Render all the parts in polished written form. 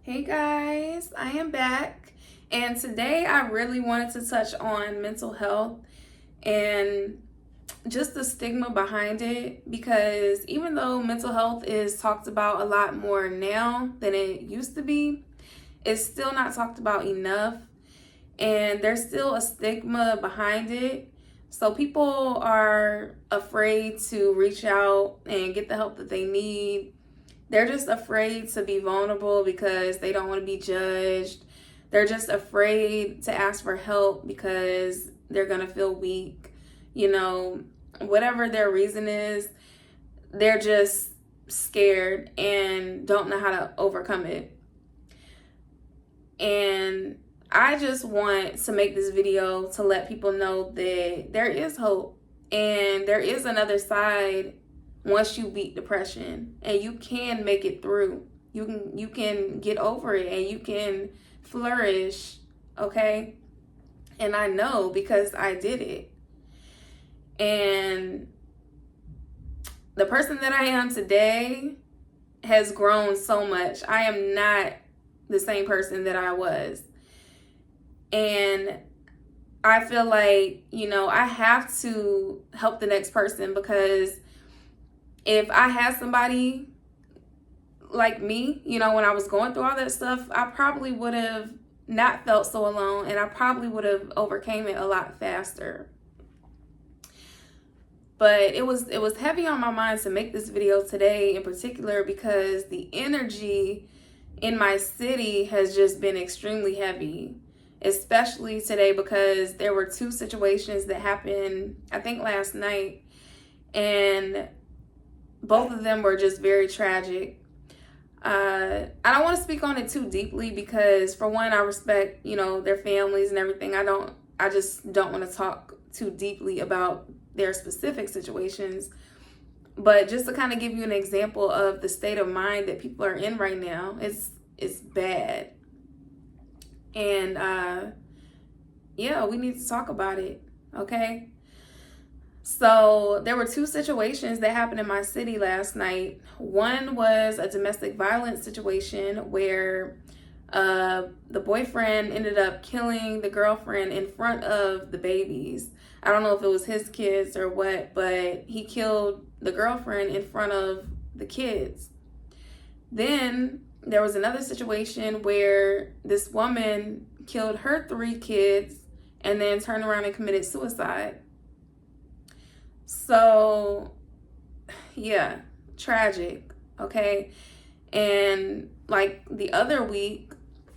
Hey guys, I am back, and today I really wanted to touch on mental health and just the stigma behind it, because even though mental health is talked about a lot more now than it used to be, it's still not talked about enough, and there's still a stigma behind it. So people are afraid to reach out and get the help that they need. They're just afraid to be vulnerable because they don't want to be judged. They're just afraid to ask for help because they're going to feel weak. Whatever their reason is, they're just scared and don't know how to overcome it. And I just want to make this video to let people know that there is hope and there is another side once you beat depression, and you can make it through. You can get over it and you can flourish, okay? And I know because I did it. And the person that I am today has grown so much. I am not the same person that I was. And I feel like, I have to help the next person, because if I had somebody like me, when I was going through all that stuff, I probably would have not felt so alone, and I probably would have overcame it a lot faster. But it was heavy on my mind to make this video today in particular, because the energy in my city has just been extremely heavy, especially today, because there were two situations that happened, I think last night, and both of them were just very tragic. I don't want to speak on it too deeply because, for one, I respect, their families and everything. I just don't want to talk too deeply about their specific situations. But just to kind of give you an example of the state of mind that people are in right now, it's bad. And we need to talk about it, okay? So there were two situations that happened in my city last night. One was a domestic violence situation where the boyfriend ended up killing the girlfriend in front of the babies. I don't know if it was his kids or what, but he killed the girlfriend in front of the kids. Then there was another situation where this woman killed her 3 kids and then turned around and committed suicide. So, yeah, tragic, okay? And like the other week,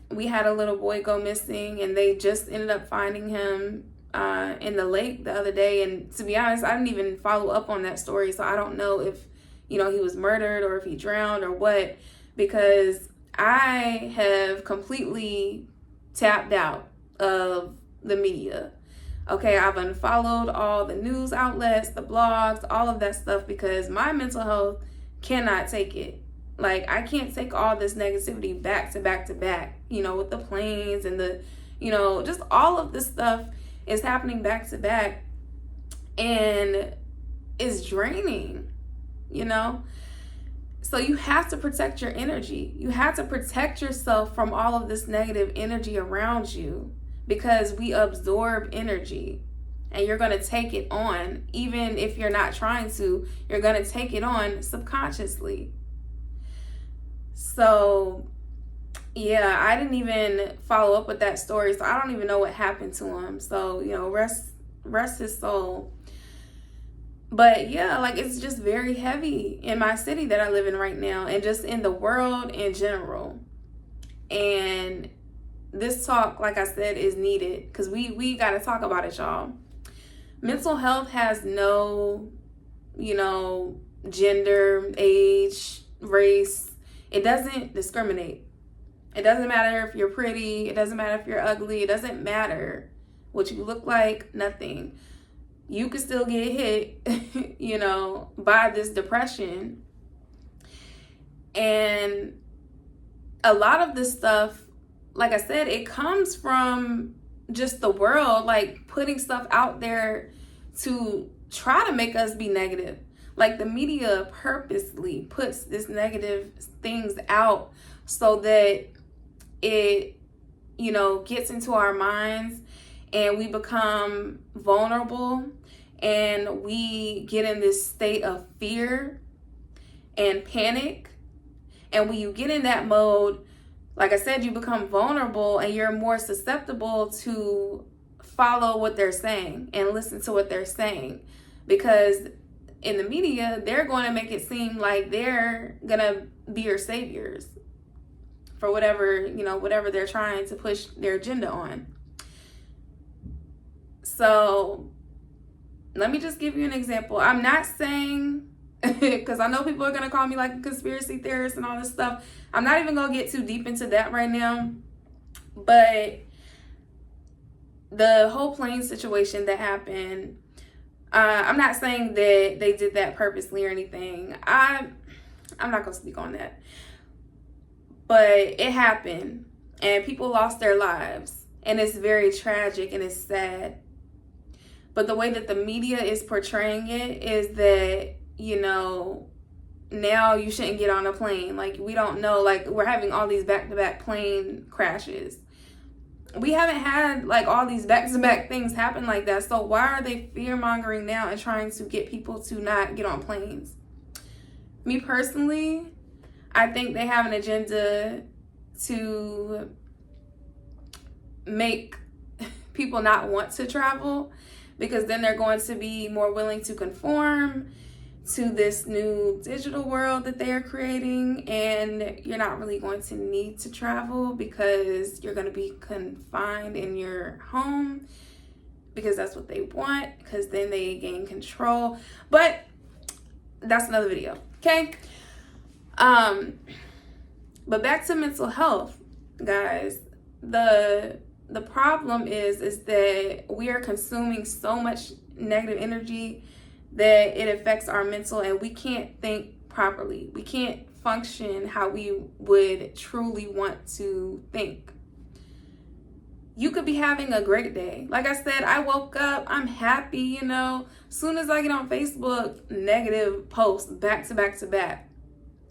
we had a little boy go missing, and they just ended up finding him in the lake the other day. And to be honest, I didn't even follow up on that story, so I don't know if, he was murdered or if he drowned or what, because I have completely tapped out of the media. Okay, I've unfollowed all the news outlets, the blogs, all of that stuff, because my mental health cannot take it. Like, I can't take all this negativity back to back to back, with the planes and the, just all of this stuff is happening back to back, and it's draining, So you have to protect your energy. You have to protect yourself from all of this negative energy around you, because we absorb energy, and you're going to take it on. Even if you're not trying to, you're going to take it on subconsciously. So, yeah, I didn't even follow up with that story, so I don't even know what happened to him. So, rest his soul. But yeah, like, it's just very heavy in my city that I live in right now, and just in the world in general. And this talk, like I said, is needed, because we got to talk about it, y'all. Mental health has no, gender, age, race. It doesn't discriminate. It doesn't matter if you're pretty. It doesn't matter if you're ugly. It doesn't matter what you look like. Nothing. You could still get hit, by this depression. And a lot of this stuff, like I said, it comes from just the world, like, putting stuff out there to try to make us be negative. Like, the media purposely puts this negative things out so that it, gets into our minds and we become vulnerable and we get in this state of fear and panic. And when you get in that mode, like I said, you become vulnerable and you're more susceptible to follow what they're saying and listen to what they're saying. Because in the media, they're going to make it seem like they're going to be your saviors for whatever they're trying to push their agenda on. So let me just give you an example. I'm not saying, because I know people are going to call me like a conspiracy theorist and all this stuff. I'm not even going to get too deep into that right now. But the whole plane situation that happened, I'm not saying that they did that purposely or anything. I'm not going to speak on that. But it happened and people lost their lives. And it's very tragic and it's sad. But the way that the media is portraying it is that, now you shouldn't get on a plane. Like, we don't know. Like, we're having all these back-to-back plane crashes. We haven't had, like, all these back-to-back things happen like that. So why are they fear-mongering now and trying to get people to not get on planes? Me personally, I think they have an agenda to make people not want to travel, because then they're going to be more willing to conform to this new digital world that they are creating, and you're not really going to need to travel because you're going to be confined in your home, because that's what they want, because then they gain control. But that's another video, okay? But back to mental health, guys. The problem is that we are consuming so much negative energy that it affects our mental, and we can't think properly. We can't function how we would truly want to think. You could be having a great day. Like I said, I woke up, I'm happy, Soon as I get on Facebook, negative posts back to back to back.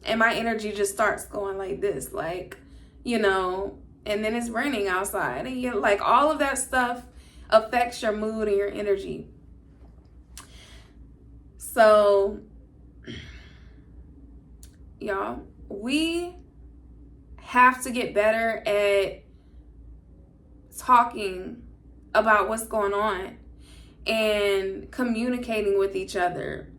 And my energy just starts going like this, and then it's raining outside. And like, all of that stuff affects your mood and your energy. So, y'all, we have to get better at talking about what's going on and communicating with each other.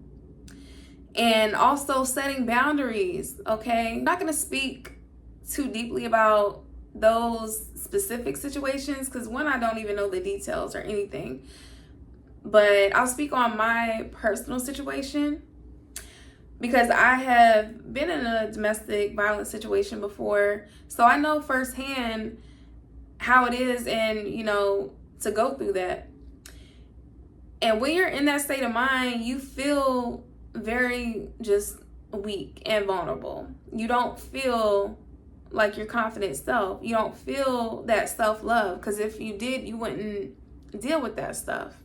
And also setting boundaries, okay? I'm not going to speak too deeply about those specific situations because, one, I don't even know the details or anything. But I'll speak on my personal situation because I have been in a domestic violence situation before. So I know firsthand how it is and, to go through that. And when you're in that state of mind, you feel very just weak and vulnerable. You don't feel like your confident self. You don't feel that self-love, because if you did, you wouldn't deal with that stuff,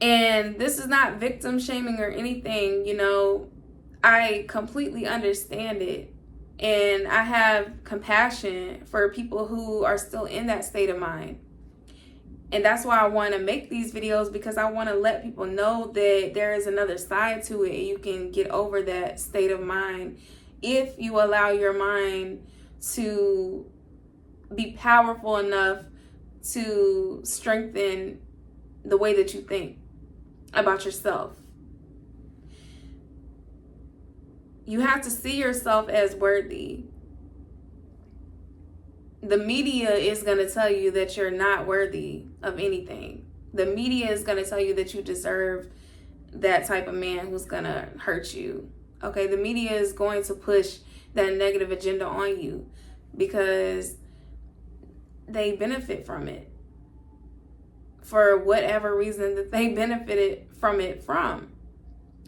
And this is not victim shaming or anything, I completely understand it. And I have compassion for people who are still in that state of mind. And that's why I want to make these videos, because I want to let people know that there is another side to it. You can get over that state of mind if you allow your mind to be powerful enough to strengthen the way that you think about yourself. You have to see yourself as worthy. The media is going to tell you that you're not worthy of anything. The media is going to tell you that you deserve that type of man who's going to hurt you. Okay, the media is going to push that negative agenda on you because they benefit from it for whatever reason that they benefited from it from.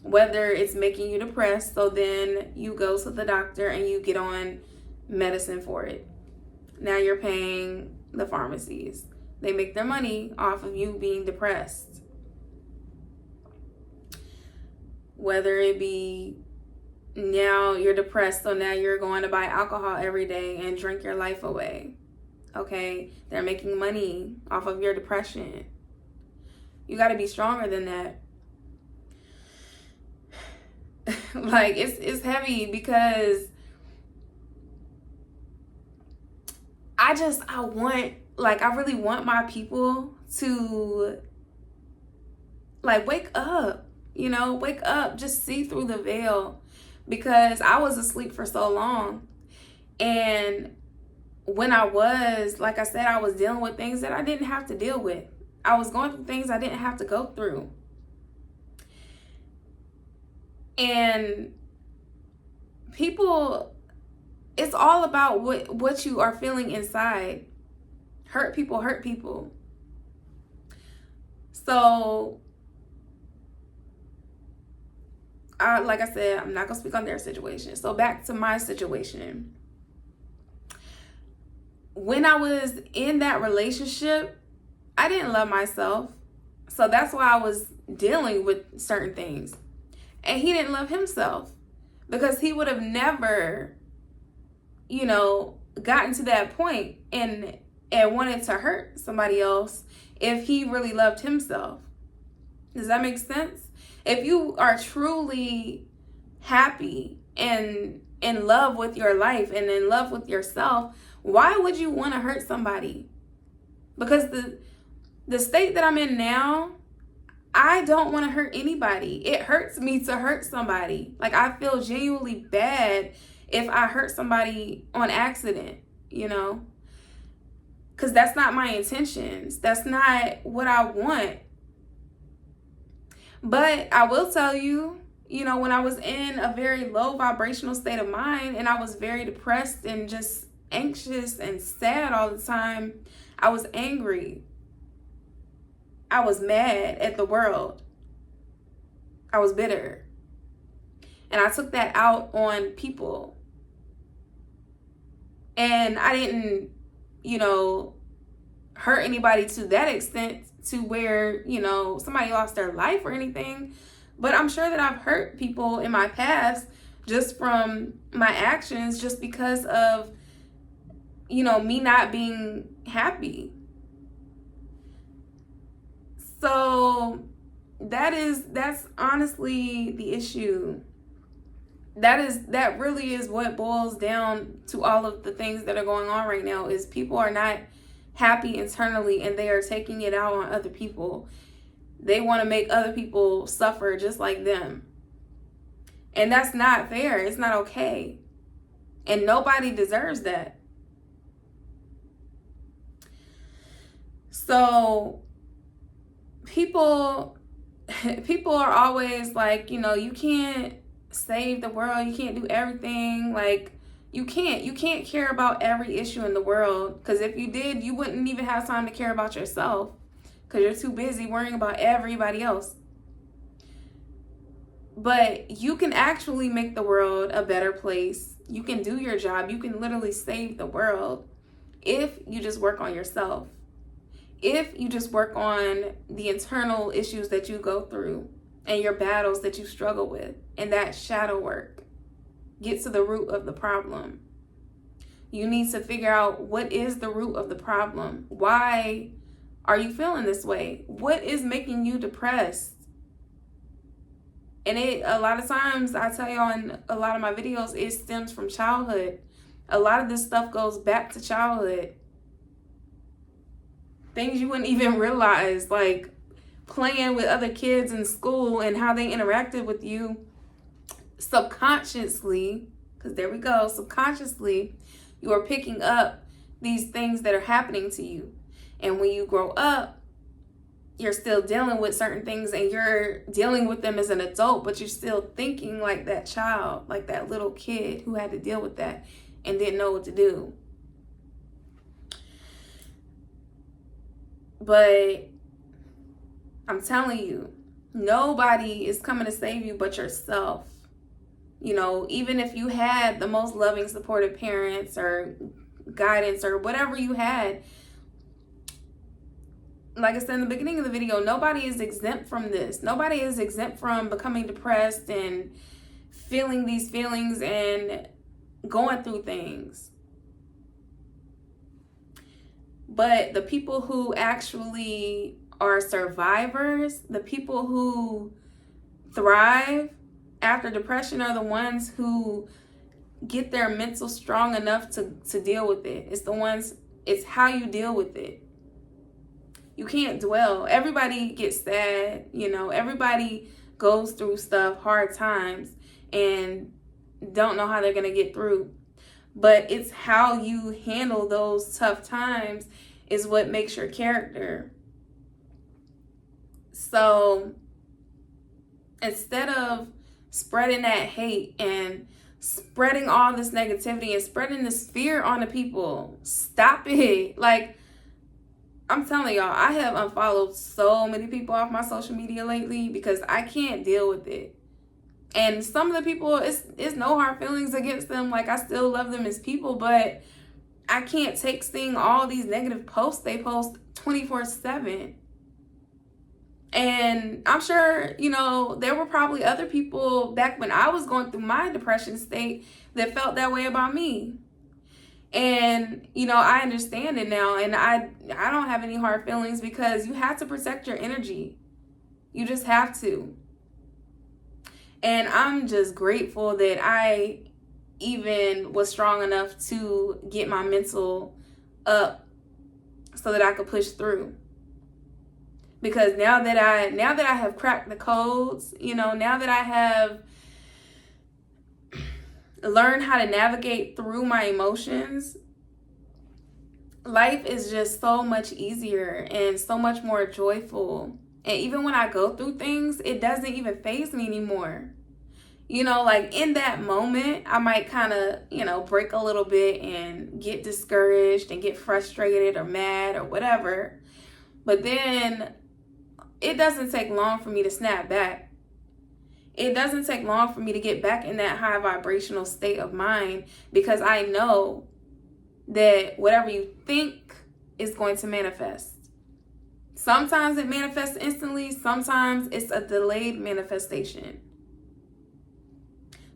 Whether it's making you depressed, so then you go to the doctor and you get on medicine for it. Now you're paying the pharmacies. They make their money off of you being depressed. Whether it be Now you're depressed, so now you're going to buy alcohol every day and drink your life away. Okay? They're making money off of your depression. You got to be stronger than that. Like, it's heavy because I really want my people to, like, wake up, wake up, just see through the veil, because I was asleep for so long. And when I was, like I said, I was dealing with things that I didn't have to deal with. I was going through things I didn't have to go through. And people, it's all about what you are feeling inside. Hurt people hurt people. So, like I said, I'm not going to speak on their situation. So back to my situation. When I was in that relationship, I didn't love myself. So that's why I was dealing with certain things. And he didn't love himself, because he would have never, gotten to that point and wanted to hurt somebody else if he really loved himself. Does that make sense? If you are truly happy and in love with your life and in love with yourself, why would you want to hurt somebody? Because the state that I'm in now, I don't want to hurt anybody. It hurts me to hurt somebody. Like, I feel genuinely bad if I hurt somebody on accident, because that's not my intentions. That's not what I want. But I will tell you, when I was in a very low vibrational state of mind and I was very depressed and just anxious and sad all the time, I was angry. I was mad at the world. I was bitter. And I took that out on people. And I didn't, hurt anybody to that extent to where, somebody lost their life or anything. But I'm sure that I've hurt people in my past just from my actions, just because of, me not being happy. So that's honestly the issue. That really is what boils down to all of the things that are going on right now, is people are not happy internally and they are taking it out on other people. They want to make other people suffer just like them. And that's not fair. It's not okay. And nobody deserves that. So people are always like, you can't save the world. You can't do everything. Like, you can't care about every issue in the world, because if you did, you wouldn't even have time to care about yourself, because you're too busy worrying about everybody else. But you can actually make the world a better place. You can do your job. You can literally save the world if you just work on yourself. If you just work on the internal issues that you go through and your battles that you struggle with, and that shadow work. Get to the root of the problem. You need to figure out, what is the root of the problem? Why are you feeling this way? What is making you depressed? And a lot of times, I tell you in a lot of my videos, it stems from childhood. A lot of this stuff goes back to childhood. Things you wouldn't even realize, like playing with other kids in school and how they interacted with you subconsciously, because there we go, subconsciously, you are picking up these things that are happening to you. And when you grow up, you're still dealing with certain things, and you're dealing with them as an adult, but you're still thinking like that child, like that little kid who had to deal with that and didn't know what to do. But I'm telling you, nobody is coming to save you but yourself. Even if you had the most loving, supportive parents or guidance or whatever you had, like I said in the beginning of the video, nobody is exempt from this. Nobody is exempt from becoming depressed and feeling these feelings and going through things. But the people who actually are survivors, the people who thrive after depression, are the ones who get their mental strong enough to deal with it. It's how you deal with it. You can't dwell. Everybody gets sad, everybody goes through stuff, hard times, and don't know how they're going to get through. But it's how you handle those tough times is what makes your character. So instead of spreading that hate and spreading all this negativity and spreading this fear on the people, stop it. Like, I'm telling y'all, I have unfollowed so many people off my social media lately because I can't deal with it. And some of the people, it's no hard feelings against them. Like, I still love them as people, but I can't take seeing all these negative posts they post 24/7. And I'm sure, there were probably other people back when I was going through my depression state that felt that way about me. And, I understand it now. And I don't have any hard feelings because you have to protect your energy. You just have to. And I'm just grateful that I even was strong enough to get my mental up so that I could push through. Because now that I have cracked the codes, now that I have learned how to navigate through my emotions, life is just so much easier and so much more joyful. And even when I go through things, it doesn't even faze me anymore. Like in that moment, I might kind of, break a little bit and get discouraged and get frustrated or mad or whatever. But then it doesn't take long for me to snap back. It doesn't take long for me to get back in that high vibrational state of mind because I know that whatever you think is going to manifest. Sometimes it manifests instantly. Sometimes it's a delayed manifestation.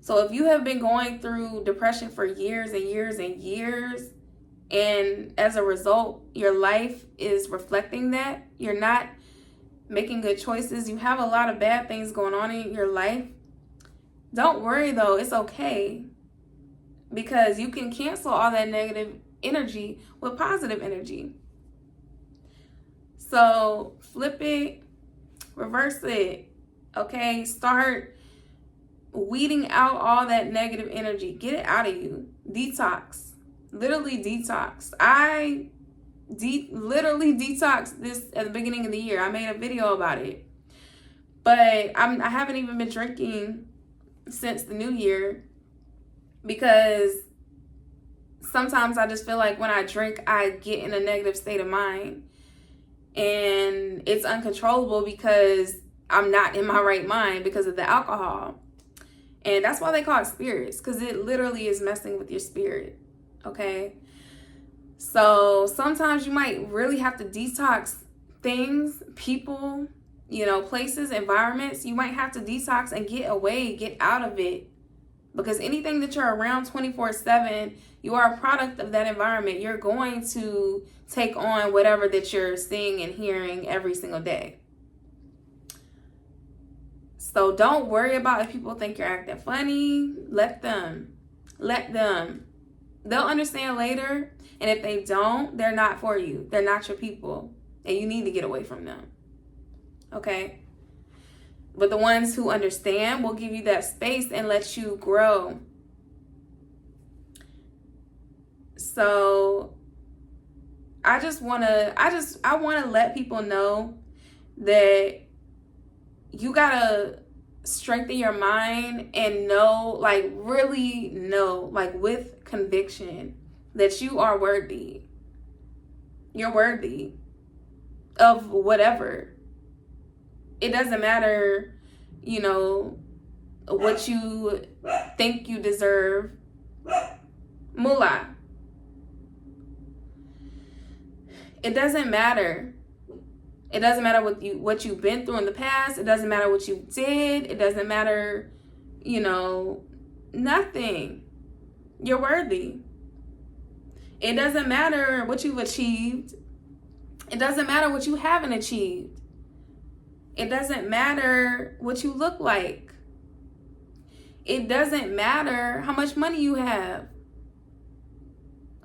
So if you have been going through depression for years and years and years, and as a result, your life is reflecting that, you're not making good choices, you have a lot of bad things going on in your life, don't worry though, it's okay. Because you can cancel all that negative energy with positive energy. So flip it, reverse it, okay? Start weeding out all that negative energy. Get it out of you. Detox. Literally detox. I literally detoxed this at the beginning of the year. I made a video about it. But I haven't even been drinking since the new year because sometimes I just feel like when I drink, I get in a negative state of mind. And it's uncontrollable because I'm not in my right mind because of the alcohol. And that's why they call it spirits, because it literally is messing with your spirit, okay? So sometimes you might really have to detox things, people, places, environments. You might have to detox and get away, get out of it. Because anything that you're around 24/7, you are a product of that environment. You're going to take on whatever that you're seeing and hearing every single day. So don't worry about if people think you're acting funny. Let them. They'll understand later. And if they don't, they're not for you. They're not your people. And you need to get away from them. Okay? But the ones who understand will give you that space and let you grow. So I want to let people know that you gotta strengthen your mind and really know, with conviction, that you are worthy. You're worthy of whatever. It doesn't matter, what you think you deserve. Moolah. It doesn't matter. It doesn't matter what you've been through in the past. It doesn't matter what you did. It doesn't matter, Nothing. You're worthy. It doesn't matter what you've achieved. It doesn't matter what you haven't achieved. It doesn't matter what you look like. It doesn't matter how much money you have.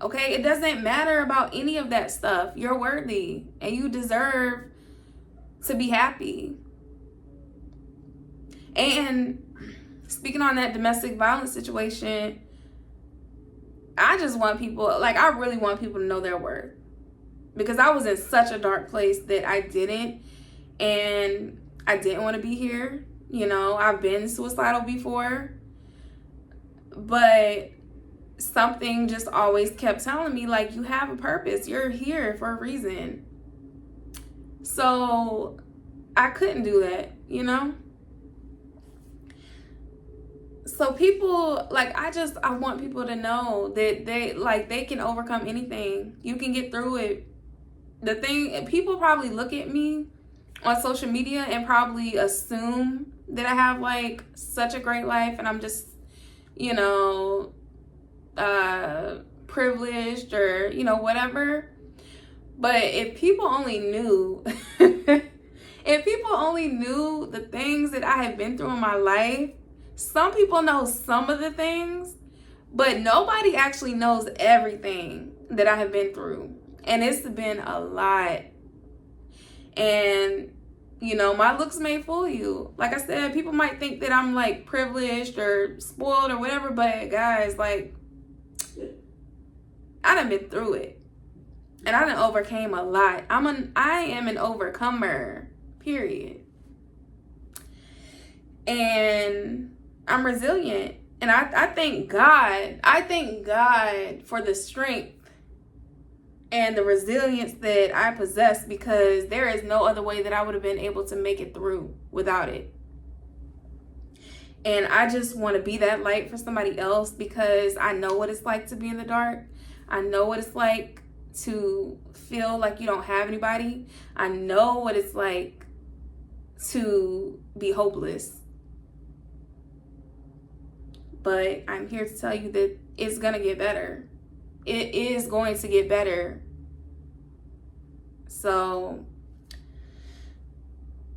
Okay? It doesn't matter about any of that stuff. You're worthy and you deserve to be happy. And speaking on that domestic violence situation, I just want people, like, I really want people to know their worth. Because I was in such a dark place that I didn't. And I didn't want to be here. You know, I've been suicidal before. But something just always kept telling me, like, you have a purpose. You're here for a reason. So I couldn't do that, you know? So people, like, I want people to know that they can overcome anything. You can get through it. The thing, people probably look at me on social media and probably assume that I have, like, such a great life and I'm just, you know, privileged or, you know, whatever. But if people only knew, if people only knew the things that I have been through in my life. Some people know some of the things, but nobody actually knows everything that I have been through. And it's been a lot. And, you know, my looks may fool you. Like I said, people might think that I'm, like, privileged or spoiled or whatever. But, guys, like, I done been through it. And I done overcame a lot. I am an overcomer, period. And I'm resilient. And I thank God. I thank God for the strength and the resilience that I possess, because there is no other way that I would have been able to make it through without it. And I just want to be that light for somebody else, because I know what it's like to be in the dark. I know what it's like to feel like you don't have anybody. I know what it's like to be hopeless. But I'm here to tell you that it's going to get better. It is going to get better. So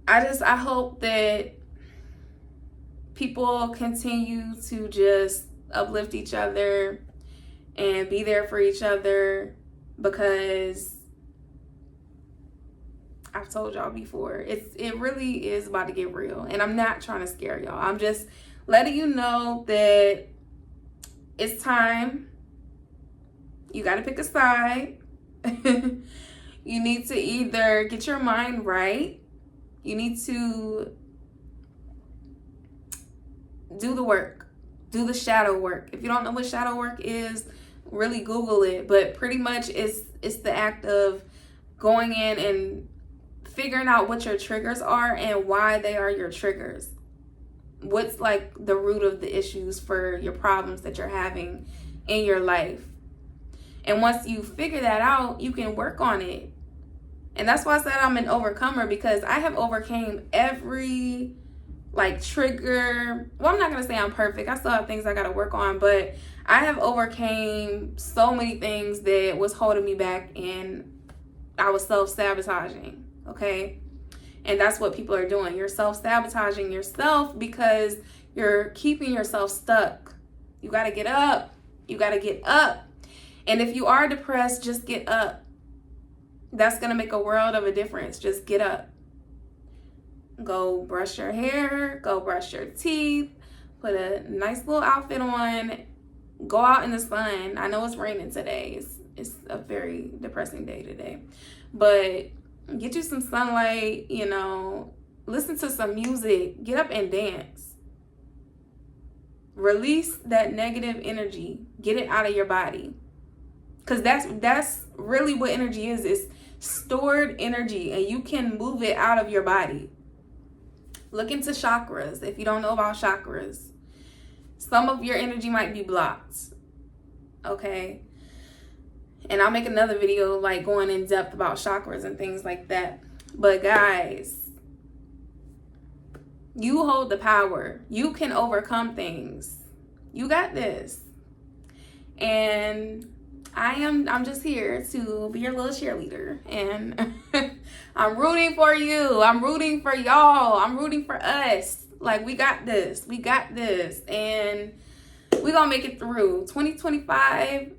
I hope that people continue to just uplift each other and be there for each other, because I've told y'all before, it really is about to get real. And I'm not trying to scare y'all. I'm just letting you know that it's time. You got to pick a side. You need to either get your mind right. You need to do the work. Do the shadow work. If you don't know what shadow work is, really Google it. But pretty much it's the act of going in and figuring out what your triggers are and why they are your triggers. What's, like, the root of the issues for your problems that you're having in your life. And once you figure that out, you can work on it. And that's why I said I'm an overcomer, because I have overcame every, like, trigger. Well, I'm not going to say I'm perfect. I still have things I got to work on. But I have overcame so many things that was holding me back, and I was self-sabotaging. Okay? And that's what people are doing. You're self-sabotaging yourself because you're keeping yourself stuck. You got to get up. You got to get up. And if you are depressed, just get up. That's going to make a world of a difference. Just get up. Go brush your hair. Go brush your teeth. Put a nice little outfit on. Go out in the sun. I know it's raining today. It's a very depressing day today. But get you some sunlight, you know. Listen to some music. Get up and dance. Release that negative energy. Get it out of your body. Because that's really what energy is. It's stored energy, and you can move it out of your body. Look into chakras if you don't know about chakras. Some of your energy might be blocked. Okay? And I'll make another video, like, going in depth about chakras and things like that. But guys, you hold the power. You can overcome things. You got this. And I'm just here to be your little cheerleader. And I'm rooting for you. I'm rooting for y'all. I'm rooting for us. Like, we got this. We got this. And we're going to make it through. 2025,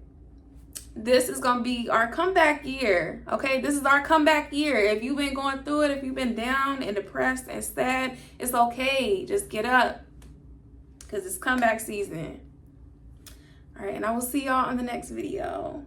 this is going to be our comeback year. Okay? This is our comeback year. If you've been going through it, if you've been down and depressed and sad, it's okay. Just get up. Because it's comeback season. All right, and I will see y'all on the next video.